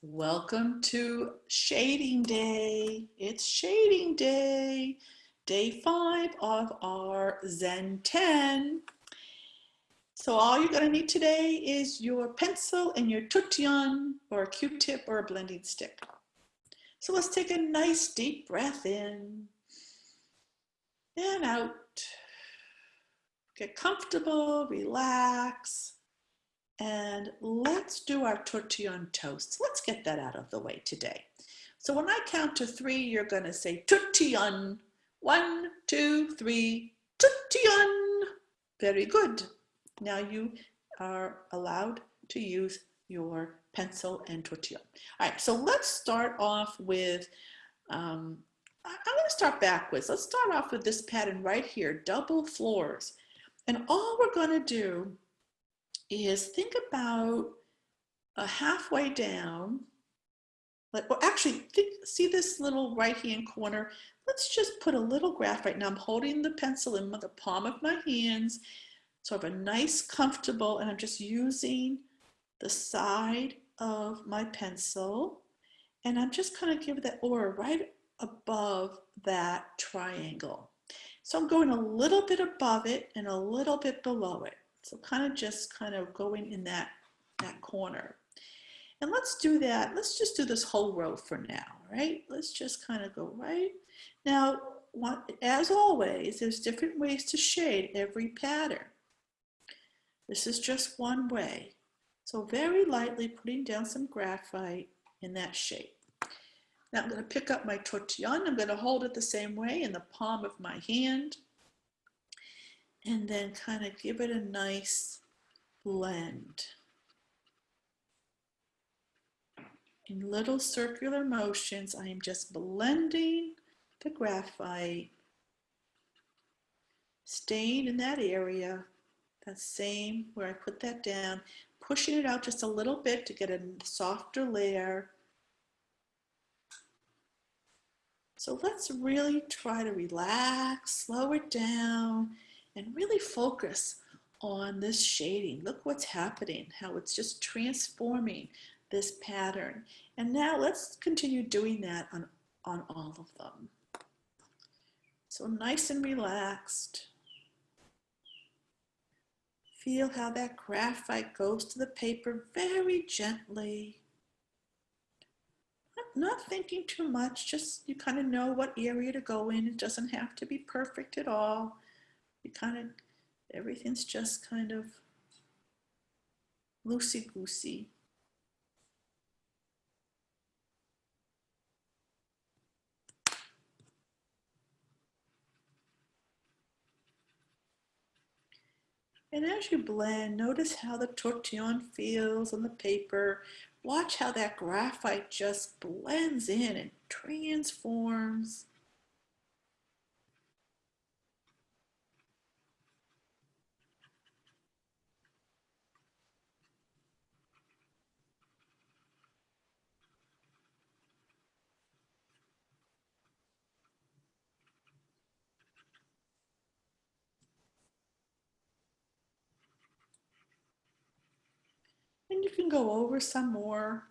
Welcome to Shading Day. It's Shading Day, day 5 of our ZenTen. So all you're going to need today is your pencil and your tortillon or a Q-tip or a blending stick. So let's take a nice deep breath in and out. Get comfortable, relax. And let's do our tortillon toast. Let's get that out of the way today. So when I count to 3, you're going to say tortillon. 1, 2, 3, tortillon. Very good. Now you are allowed to use your pencil and tortillon. All right, so let's start off with, I'm going to start backwards. Let's start off with this pattern right here, double floors. And all we're going to do is think about halfway down, or actually, see this little right-hand corner? Let's just put a little graph right now. I'm holding the pencil in the palm of my hands, sort of a nice, comfortable, and I'm just using the side of my pencil, and I'm just kind of giving that aura right above that triangle. So I'm going a little bit above it and a little bit below it. So just kind of going in that corner. And let's do that. Let's just do this whole row for now, right? Let's just kind of go right. Now, as always, there's different ways to shade every pattern. This is just one way. So very lightly putting down some graphite in that shape. Now I'm going to pick up my tortillon. I'm going to hold it the same way in the palm of my hand. And then kind of give it a nice blend. In little circular motions, I am just blending the graphite, staying in that area, that same where I put that down, pushing it out just a little bit to get a softer layer. So let's really try to relax, slow it down, and really focus on this shading. Look what's happening, how it's just transforming this pattern. And now let's continue doing that on all of them. So nice and relaxed. Feel how that graphite goes to the paper very gently. Not thinking too much, just you kind of know what area to go in. It doesn't have to be perfect at all. Everything's just kind of loosey-goosey. And as you blend, notice how the tortillon feels on the paper. Watch how that graphite just blends in and transforms. And you can go over some more,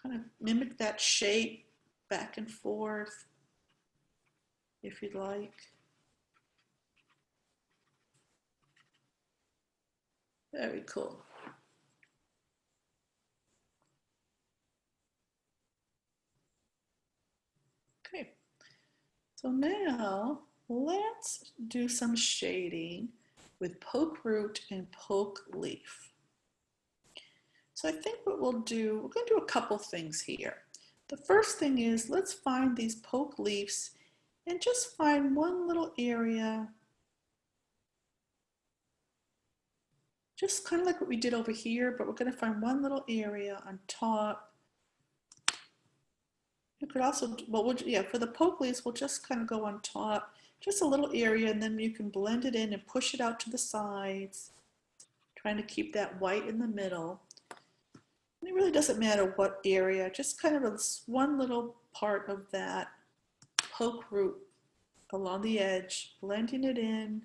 kind of mimic that shape back and forth if you'd like. Very cool. Okay, so now let's do some shading with poke root and poke leaf. So I think what we'll do, we're going to do a couple things here. The first thing is let's find these poke leaves and just find one little area, just kind of like what we did over here, but we're going to find one little area on top. You could also, well, for the poke leaves, we'll just kind of go on top, just a little area, and then you can blend it in and push it out to the sides, trying to keep that white in the middle. And it really doesn't matter what area, just kind of one little part of that poke root along the edge, blending it in.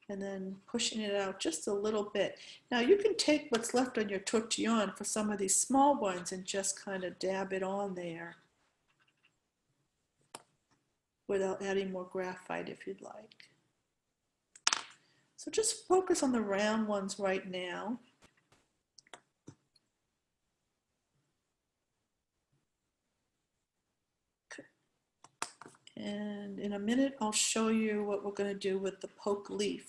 and then pushing it out just a little bit. Now you can take what's left on your tortillon for some of these small ones and just kind of dab it on there without adding more graphite if you'd like. So just focus on the round ones right now. And in a minute, I'll show you what we're going to do with the poke leaf.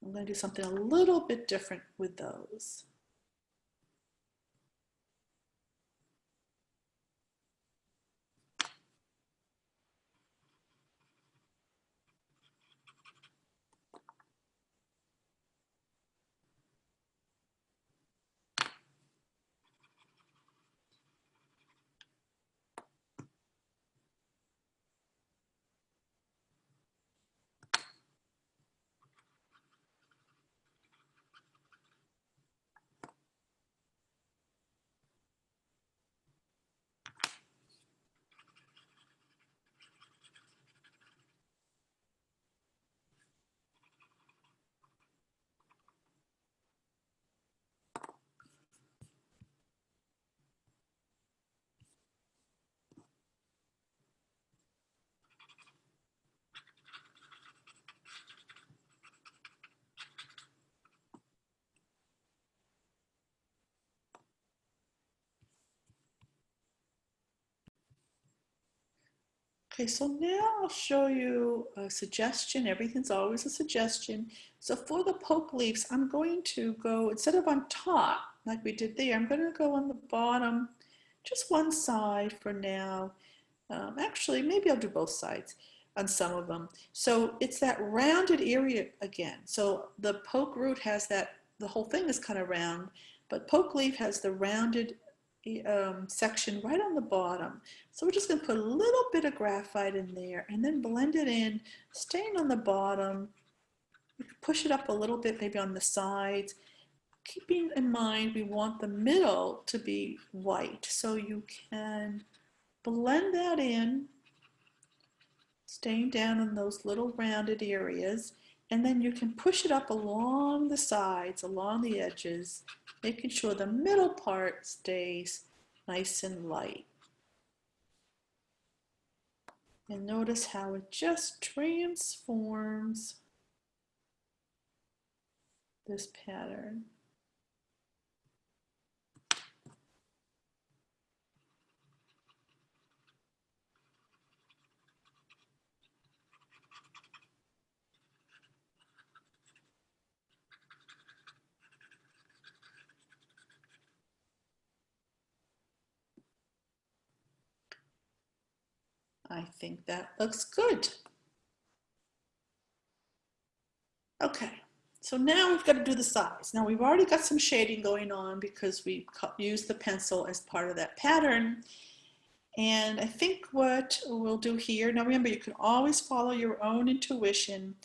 I'm going to do something a little bit different with those. Okay, so now I'll show you a suggestion. Everything's always a suggestion. So for the poke leaves, I'm going to go, instead of on top, like we did there, I'm going to go on the bottom, just one side for now. Actually, maybe I'll do both sides on some of them. So it's that rounded area again. So the poke root has that, the whole thing is kind of round, but poke leaf has the rounded section right on the bottom. So we're just going to put a little bit of graphite in there and then blend it in, staying on the bottom. You can push it up a little bit, maybe on the sides. Keeping in mind we want the middle to be white, so you can blend that in, staying down in those little rounded areas, and then you can push it up along the sides, along the edges, making sure the middle part stays nice and light. And notice how it just transforms this pattern. I think that looks good. Okay, so now we've got to do the sides. Now we've already got some shading going on because we used the pencil as part of that pattern. And I think what we'll do here, now remember you can always follow your own intuition,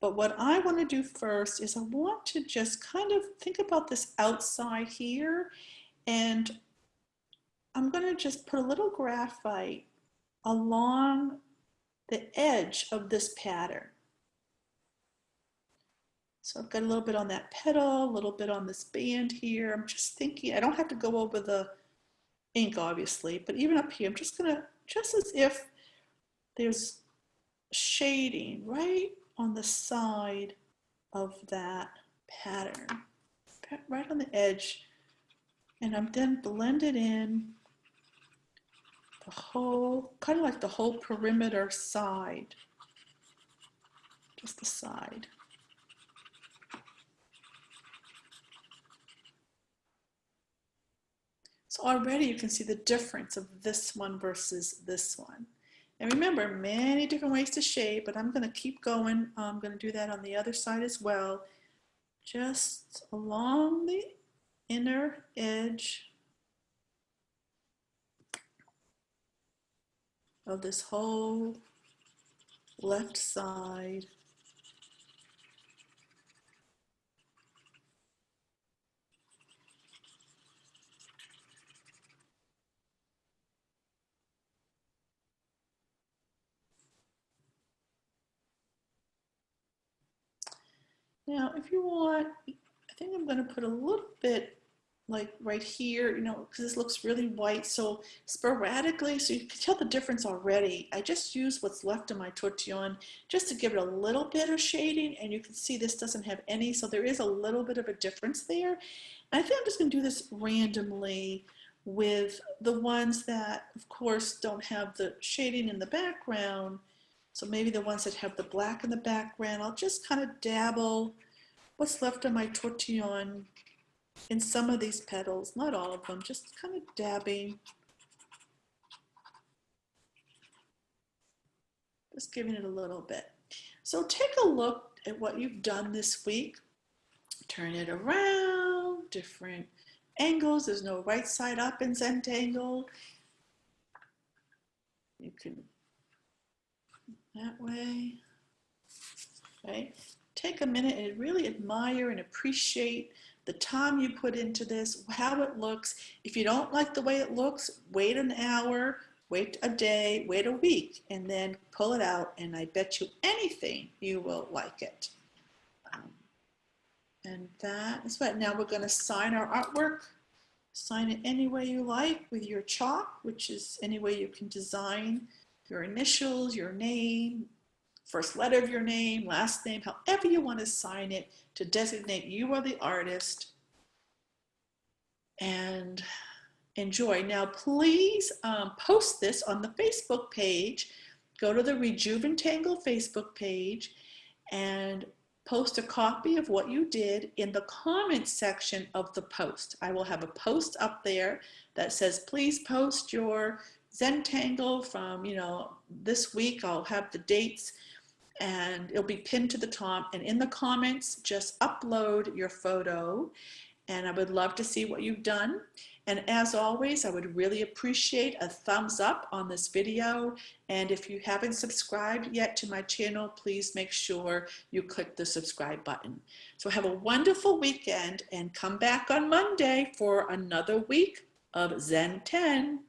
but what I want to do first is I want to just kind of think about this outside here, and I'm going to just put a little graphite along the edge of this pattern. So I've got a little bit on that petal, a little bit on this band here. I'm just thinking, I don't have to go over the ink obviously, but even up here, I'm just gonna, just as if there's shading right on the side of that pattern, right on the edge. And I'm then blended in the whole, kind of like the whole perimeter side, just the side. So already you can see the difference of this one versus this one. And remember, many different ways to shade, but I'm going to keep going. I'm going to do that on the other side as well. Just along the inner edge of this whole left side. Now, if you want, I think I'm going to put a little bit like right here, you know, because this looks really white. So sporadically, so you can tell the difference already. I just use what's left of my tortillon just to give it a little bit of shading, and you can see this doesn't have any, so there is a little bit of a difference there. And I think I'm just going to do this randomly with the ones that, of course, don't have the shading in the background. So maybe the ones that have the black in the background, I'll just kind of dabble what's left of my tortillon in some of these petals, not all of them, just kind of dabbing, just giving it a little bit. So take a look at what you've done this week. Turn it around, different angles. There's no right side up in Zentangle. You can that way, right? Take a minute and really admire and appreciate the time you put into this, how it looks. If you don't like the way it looks, wait an hour, wait a day, wait a week, and then pull it out, and I bet you anything you will like it. And that is what. Now we're going to sign our artwork. Sign it any way you like with your chalk, which is any way you can design your initials, your name, first letter of your name, last name, however you want to sign it to designate you are the artist. And enjoy. Now, please post this on the Facebook page. Go to the Zentangle Facebook page and post a copy of what you did in the comments section of the post. I will have a post up there that says, please post your Zentangle from, you know, this week. I'll have the dates and it'll be pinned to the top. And in the comments, just upload your photo. And I would love to see what you've done. And as always, I would really appreciate a thumbs up on this video. And if you haven't subscribed yet to my channel, please make sure you click the subscribe button. So have a wonderful weekend and come back on Monday for another week of Zen 10.